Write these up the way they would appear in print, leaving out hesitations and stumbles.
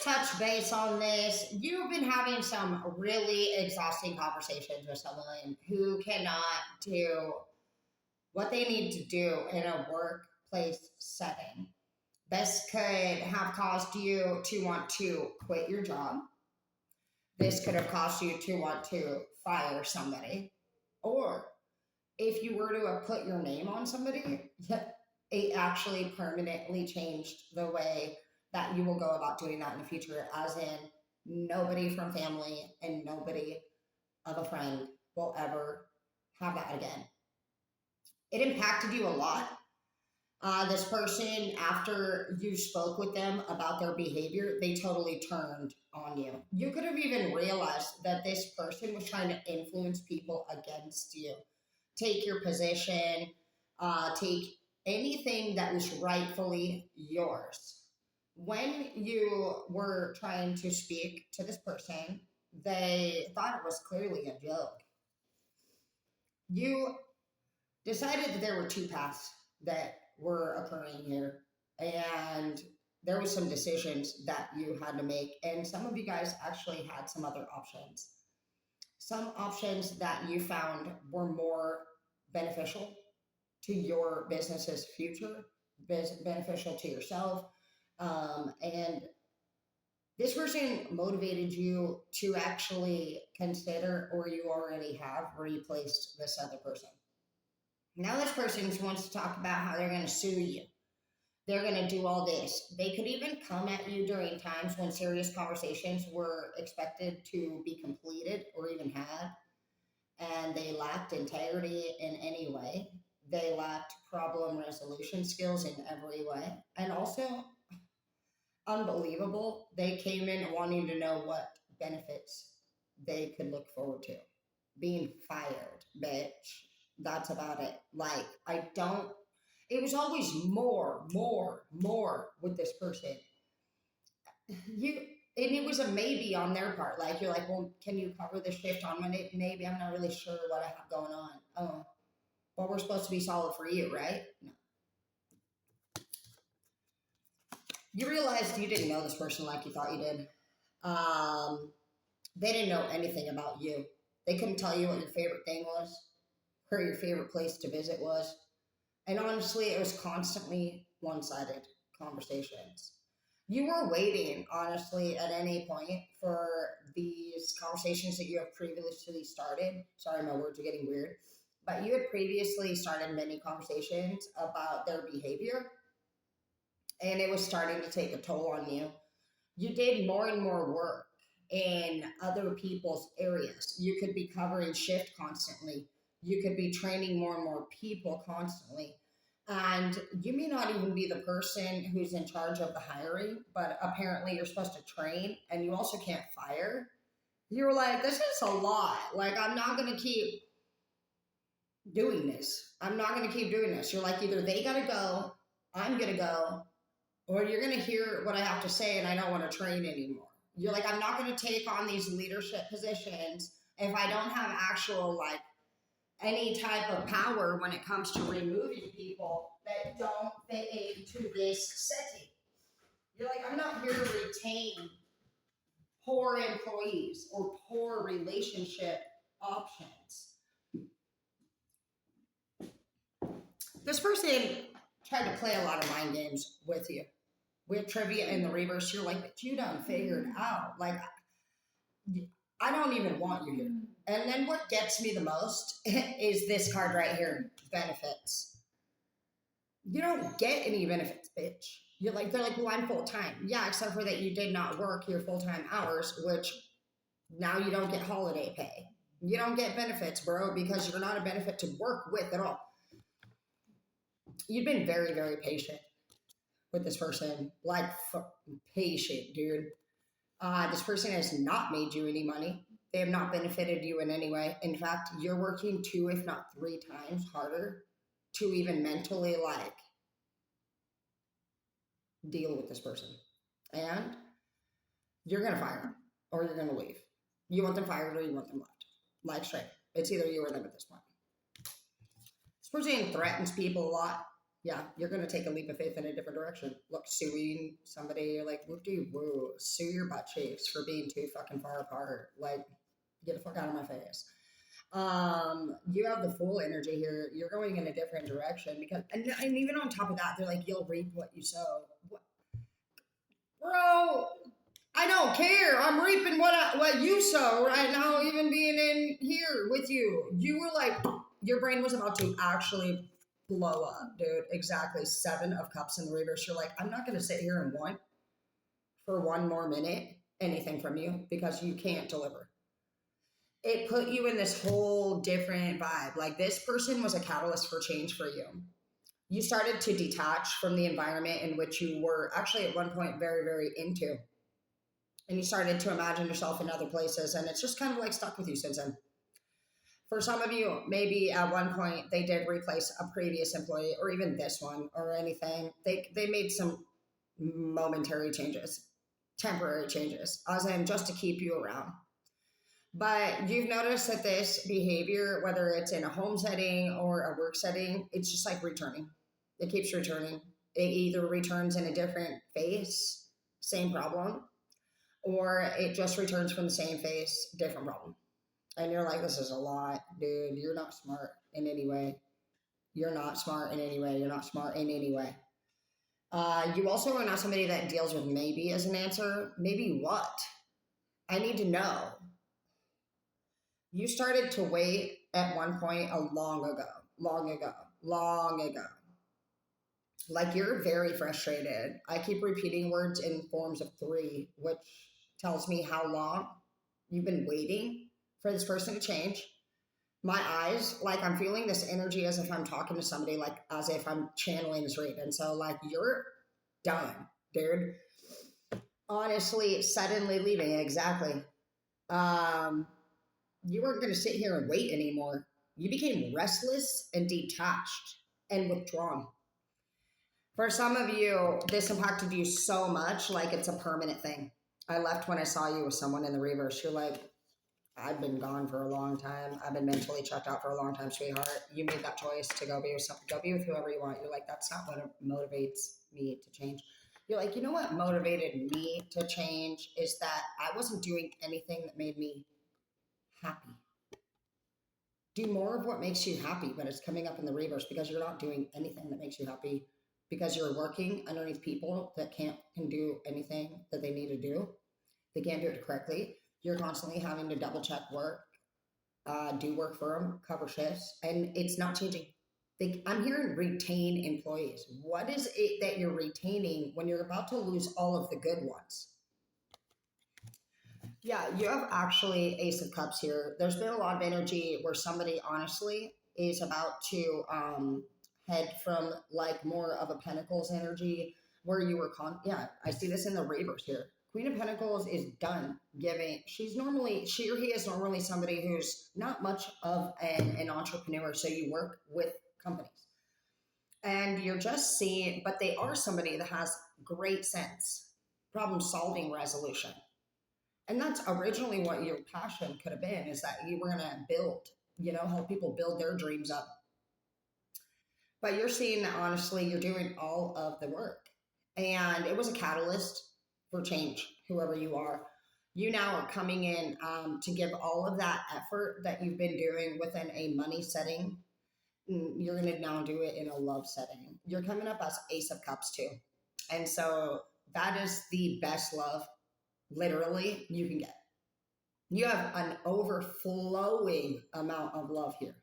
touch base on this. You've been having some really exhausting conversations with someone who cannot do what they need to do in a workplace setting. This could have caused you to want to quit your job. This could have caused you to want to fire somebody. Or if you were to have put your name on somebody, it actually permanently changed the way that you will go about doing that in the future, as in nobody from family and nobody of a friend will ever have that again. It impacted you a lot. This person, after you spoke with them about their behavior, they totally turned on you. You could have even realized that this person was trying to influence people against you, take your position, take anything that was rightfully yours. When you were trying to speak to this person, they thought it was clearly a joke. You decided that there were two paths that were occurring here, and there was some decisions that you had to make, and some of you guys actually had some other options. Some options that you found were more beneficial to your business's future, beneficial to yourself. And this person motivated you to actually consider, or you already have replaced this other person. Now this person wants to talk about how they're going to sue you. They're going to do all this. They could even come at you during times when serious conversations were expected to be completed or even had, and they lacked integrity in any way. They lacked problem resolution skills in every way. And also, unbelievable, they came in wanting to know what benefits they could look forward to. Being fired, bitch. That's about it. Like, it was always more with this person. And it was a maybe on their part. Like, you're like, well, can you cover the shift on Monday? Maybe. I'm not really sure what I have going on. Oh, well, we're supposed to be solid for you, right? No. You realized you didn't know this person like you thought you did. They didn't know anything about you. They couldn't tell you what your favorite thing was, where your favorite place to visit was. And honestly, it was constantly one-sided conversations. You were waiting, honestly, at any point for these conversations that you have previously started. Sorry, my words are getting weird. But you had previously started many conversations about their behavior, and it was starting to take a toll on you. You did more and more work in other people's areas. You could be covering shift constantly. You could be training more and more people constantly. And you may not even be the person who's in charge of the hiring, but apparently you're supposed to train, and you also can't fire. You were like, this is a lot. Like, I'm not going to keep doing this. I'm not going to keep doing this. You're like, either they got to go, I'm going to go, or you're going to hear what I have to say and I don't want to train anymore. You're like, I'm not going to take on these leadership positions if I don't have actual, like, any type of power when it comes to removing people that don't fit into this setting. You're like, I'm not here to retain poor employees or poor relationship options. This person tried to play a lot of mind games with you. With trivia in the reverse, you're like, but you done figured out. Like, I don't even want you here. And then what gets me the most is this card right here, benefits. You don't get any benefits, bitch. You're like, they're like, well, I'm full-time. Yeah, except for that you did not work your full-time hours, which now you don't get holiday pay. You don't get benefits, bro, because you're not a benefit to work with at all. You've been very, very patient with this person. Like, patient, dude. This person has not made you any money. They have not benefited you in any way. In fact, you're working 2, if not 3 times harder to even mentally, like, deal with this person. And you're going to fire them or you're going to leave. You want them fired or you want them left. Like, straight. It's either you or them at this point. This person threatens people a lot. Yeah, you're going to take a leap of faith in a different direction. Look, suing somebody, like, whoop de woo, sue your butt cheeks for being too fucking far apart. Like, get the fuck out of my face. You have the full energy here. You're going in a different direction because, and even on top of that, they're like, you'll reap what you sow. What? Bro, I don't care. I'm reaping what you sow right now, even being in here with you. You were like, your brain was about to actually blow up, dude. Exactly. 7 of Cups in the reverse. You're like, I'm not going to sit here and want for one more minute anything from you because you can't deliver. It put you in this whole different vibe. Like, this person was a catalyst for change for you. You started to detach from the environment in which you were actually at one point very, very into. And you started to imagine yourself in other places. And it's just kind of like stuck with you since then. For some of you, maybe at one point they did replace a previous employee or even this one or anything. They made some momentary changes, temporary changes, as in just to keep you around. But you've noticed that this behavior, whether it's in a home setting or a work setting, it's just like returning. It keeps returning. It either returns in a different face, same problem, or it just returns from the same face, different problem. And you're like, this is a lot, dude. You're not smart in any way. You're not smart in any way. You're not smart in any way. You also are not somebody that deals with maybe as an answer. Maybe what? I need to know. You started to wait at one point long ago. Like, you're very frustrated. I keep repeating words in forms of 3, which tells me how long you've been waiting for this person to change. My eyes, like, I'm feeling this energy as if I'm talking to somebody, like as if I'm channeling this read. And so, like, you're done, dude. Honestly, suddenly leaving, exactly. You weren't going to sit here and wait anymore. You became restless and detached and withdrawn. For some of you, this impacted you so much, like it's a permanent thing. I left when I saw you with someone in the reverse. You're like, I've been gone for a long time. I've been mentally checked out for a long time, sweetheart. You made that choice to go be with something. Go be with whoever you want. You're like, that's not what motivates me to change. You're like, you know what motivated me to change is that I wasn't doing anything that made me happy. Do more of what makes you happy, but it's coming up in the reverse because you're not doing anything that makes you happy because you're working underneath people that can do anything that they need to do. They can't do it correctly. You're constantly having to double check work, do work for them, cover shifts, and it's not changing. I'm hearing retain employees. What is it that you're retaining when you're about to lose all of the good ones? Yeah, you have actually Ace of Cups here. There's been a lot of energy where somebody honestly is about to head from like more of a Pentacles energy where you were yeah, I see this in the reverse here. Queen of Pentacles is done giving. She or he is normally somebody who's not much of an entrepreneur. So you work with companies and you're just seeing, but they are somebody that has great sense, problem solving, resolution. And that's originally what your passion could have been, is that you were going to build, help people build their dreams up. But you're seeing that honestly, you're doing all of the work. And it was a catalyst for change, whoever you are. You now are coming in to give all of that effort that you've been doing within a money setting. You're going to now do it in a love setting. You're coming up as Ace of Cups too. And so that is the best love, literally, you can get. You have an overflowing amount of love here.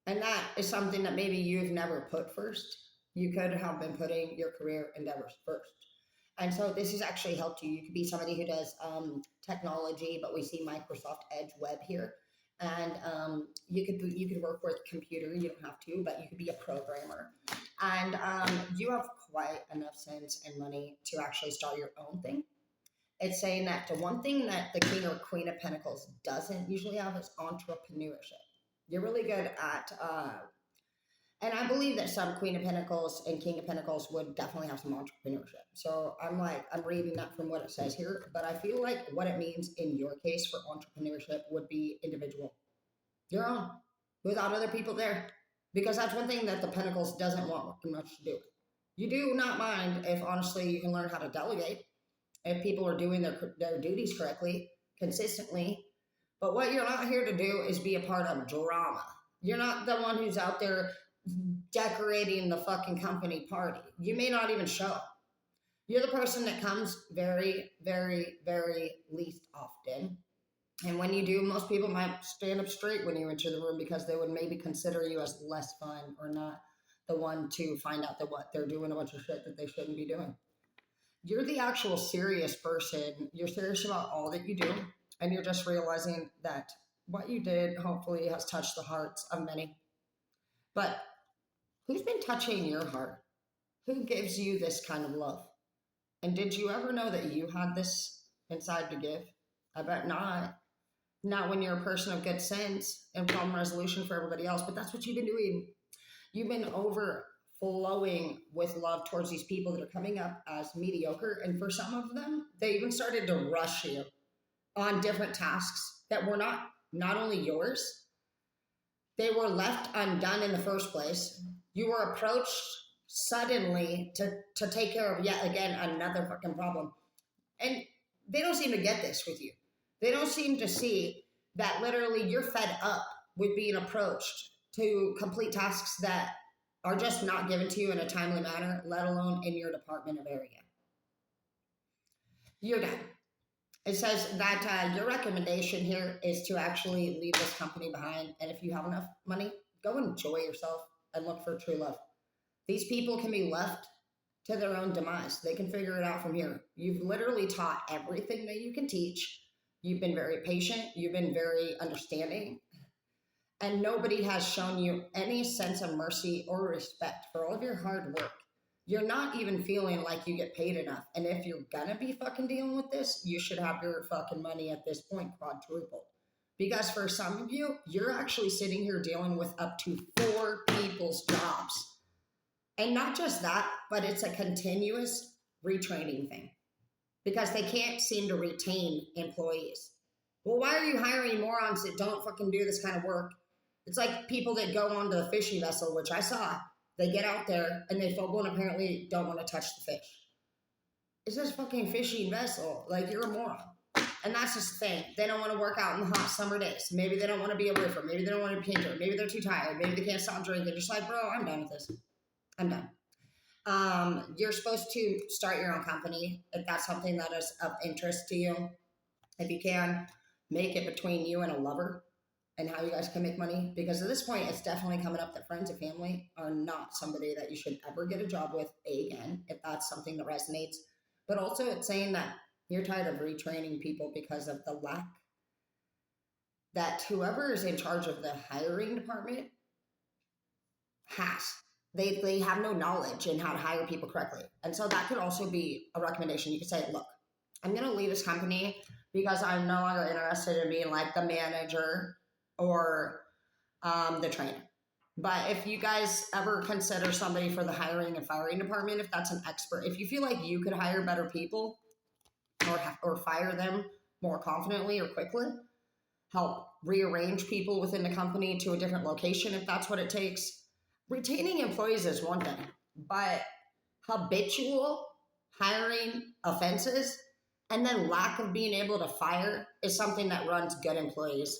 And that is something that maybe you've never put first. You could have been putting your career endeavors first. And so this has actually helped you. You could be somebody who does technology, but we see Microsoft Edge Web here. And you could work with computer. You don't have to, but you could be a programmer. And you have quite enough sense and money to actually start your own thing. It's saying that the one thing that the King or Queen of Pentacles doesn't usually have is entrepreneurship. You're really good at, and I believe that some Queen of Pentacles and King of Pentacles would definitely have some entrepreneurship. So I'm reading that from what it says here, but I feel like what it means in your case for entrepreneurship would be individual. Your own, without other people there. because that's one thing that the Pentacles doesn't want much to do with. You do not mind if, honestly, you can learn how to delegate, if people are doing their duties correctly, consistently. But what you're not here to do is be a part of drama. You're not the one who's out there decorating the fucking company party. You may not even show up. You're the person that comes very, very, very least often. And when you do, most people might stand up straight when you enter the room because they would maybe consider you as less fun or not the one to find out that what they're doing a bunch of shit that they shouldn't be doing. You're the actual serious person. You're serious about all that you do. And you're just realizing that what you did hopefully has touched the hearts of many. But who's been touching your heart? Who gives you this kind of love? And did you ever know that you had this inside to give? I bet not. Not when you're a person of good sense and problem resolution for everybody else, but that's what you've been doing. You've been overflowing with love towards these people that are coming up as mediocre. And for some of them, they even started to rush you on different tasks that were not only yours, they were left undone in the first place. You were approached suddenly to take care of yet again another fucking problem. And they don't seem to get this with you. They don't seem to see that literally you're fed up with being approached to complete tasks that are just not given to you in a timely manner, let alone in your department of area. You're done. It says that your recommendation here is to actually leave this company behind. And if you have enough money, go enjoy yourself and look for true love. These people can be left to their own demise. They can figure it out from here. You've literally taught everything that you can teach. You've been very patient. You've been very understanding. And nobody has shown you any sense of mercy or respect for all of your hard work. You're not even feeling like you get paid enough. And if you're gonna be fucking dealing with this, you should have your fucking money at this point quadrupled. Because for some of you, you're actually sitting here dealing with up to 4 people's jobs. And not just that, but it's a continuous retraining thing. Because they can't seem to retain employees. Well, why are you hiring morons that don't fucking do this kind of work? It's like people that go onto the fishing vessel, which I saw. They get out there and they fumble and apparently don't want to touch the fish. It's this fucking fishing vessel. Like, you're a moron. And that's just the thing. They don't want to work out in the hot summer days. Maybe they don't want to be a roofer. Maybe they don't want to be a painter. Maybe they're too tired. Maybe they can't stop drinking. They're just like, bro, I'm done with this. I'm done. You're supposed to start your own company if that's something that is of interest to you. If you can, make it between you and a lover and how you guys can make money. Because at this point, it's definitely coming up that friends and family are not somebody that you should ever get a job with again, if that's something that resonates. But also it's saying that you're tired of retraining people because of the lack that whoever is in charge of the hiring department has. They have no knowledge in how to hire people correctly. And so that could also be a recommendation. You could say, look, I'm going to leave this company because I'm no longer interested in being like the manager or the trainer. But if you guys ever consider somebody for the hiring and firing department, if that's an expert, if you feel like you could hire better people or fire them more confidently or quickly, help rearrange people within the company to a different location if that's what it takes. Retaining employees is one thing, but habitual hiring offenses and then lack of being able to fire is something that runs good employees.